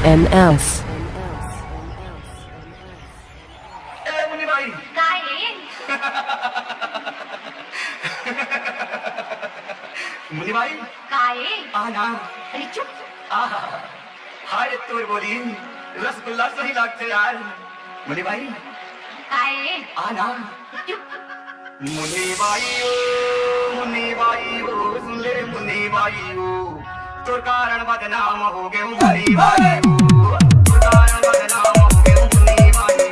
NS ए मुन्नी भाई काय रे? मुन्नी भाई काय रे? आना अरे चुप. आहा हाय तोर बोली रसगुल्ला सही लागते यार मुन्नी भाई काय रे? आना चुप. मुन्नी बाई ओ सुन ले मुन्नी बाई ओ तोर कारण बदनाम हो गए मुन्नी बाई ओ तोर कारण बदनाम हो गए मुन्नी बाई ओ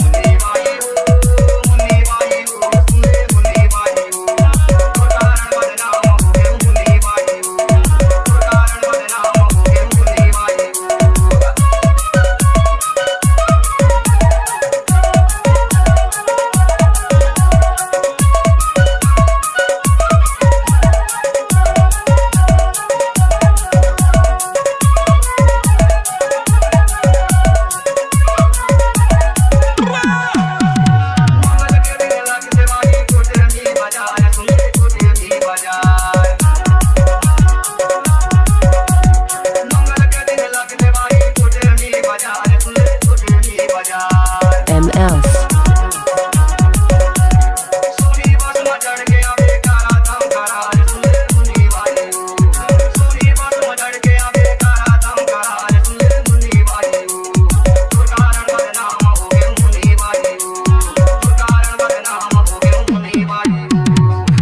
मुन्नी बाई ओ सुन ले मुन्नी बाई ओ तोर कारण बदनाम हो गए मुन्नी बाई ओ तोर कारण बदनाम हो गए मुन्नी बाई ओ मंगल के दिन लगते भाई कोठरी बाजार सुन ले कोठरी बाजार मंगल के दिन लगते भाई कोठरी बाजार सुन ले कोठरी बाजार NS सोनी बस में चढ़ के आवे कारा दम करार सुन ले मुन्नी बाई ओ सोनी बस में चढ़ के आवे कारा दम करार सुन ले मुन्नी बाई ओ तोर कारण बदनाम हो गए मुन्नी बाई ओ तोर कारण बदनाम हो गए मुन्नी बाई ओ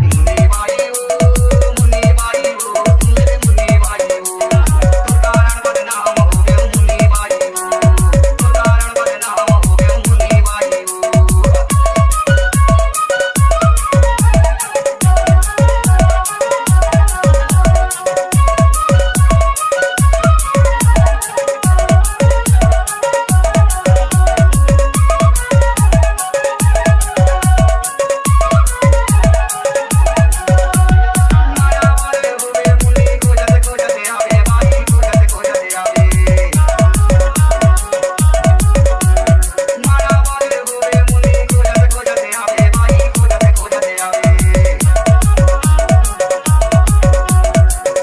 मुन्नी बाई ओ मुन्नी बाई ओ सुन ले मुन्नी बाई ओ तोर कारण बदनाम हो गए मुन्नी बाई ओ तोर कारण बदनाम हो गए मुन्नी बाई ओ माया वाले हुए मुन्नी को जते आवे भाई को जते आवे माया वाले हुए मुन्नी को जते आवे भाई को जते आवे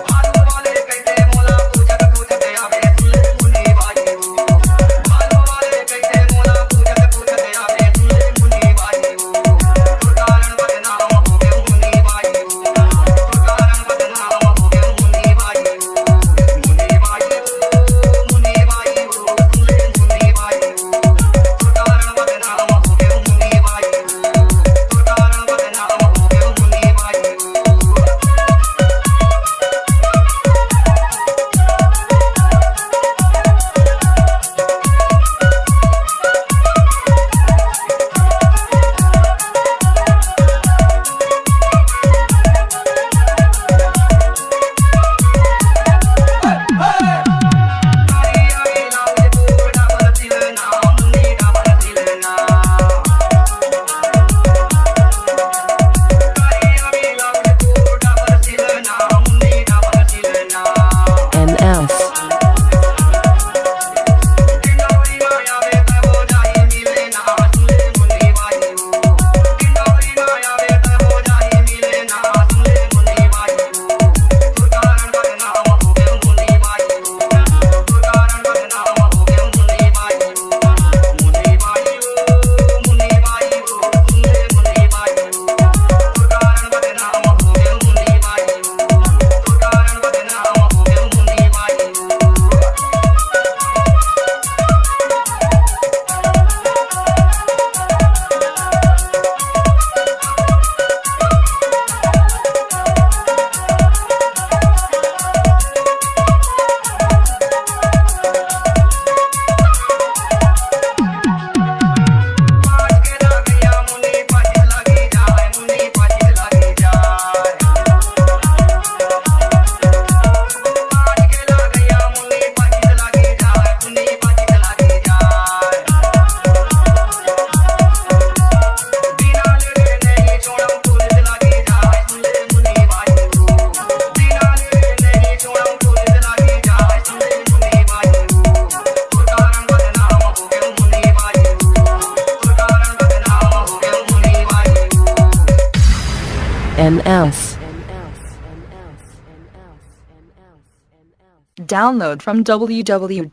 भालू वाले कहते मोला को जते आवे सुन ले मुन्नी बाई ओ भालू वाले कहते मोला को जते आवे सुन ले मुन्नी बाई ओ तोर कारण बदनाम हो गए मुन्नी बाई ओ तोर कारण बदनाम हो गए मुन्नी बाई ओ मुन्नी बाई ओ मुन्नी बाई ओ सुन ले मुन्नी बाई ओ तोर कारण बदनाम हो गए मुन्नी बाई ओ तोर कारण बदनाम हो गए मुन्नी बाई ओ आई आई लाल बूढ़ा बरतिल ना मुन्नी ना बरतिल ना आई आई लाल बूढ़ा बरतिल ना मुन्नी ना बरतिल ना NS किंडोरी माया वे हो जाई मिले ना सुन ले मुन्नी बाई ओ किंडोरी माया वे हो जाई मिले ना सुन ले मुन्नी बाई ओ तोर कारण बदनाम हो गए मुन्नी बाई ओ तोर कारण बदनाम हो गए मुन्नी बाई ओ मुन्नी बाई ओ मुन्नी बाई ओ सुन ले मुन्नी बाई ओ तोर कारण बदनाम हो गए मुन्नी बाई ओ तोर कारण बदनाम हो गए मुन्नी बाई ओ पाँच के लगिया मुन्नी पाँच लगी जाए मुन्नी पाँच लगी जाए पाँच के लगिया मुन्नी पाँच लगी जाए मुन्नी पाँच लगी जाए बिना ले नहीं छोड़म पुलिस लगी जाए सुन ले मुन्नी बाई ओ बिना ले नहीं छोड़म पुलिस लगी जाए सुन ले मुन्नी बाई ओ तोर कारण बदनाम हो गए मुन्नी बाई ओ तोर कारण बदनाम हो गए मुन्नी बाई ओ NS Download from www.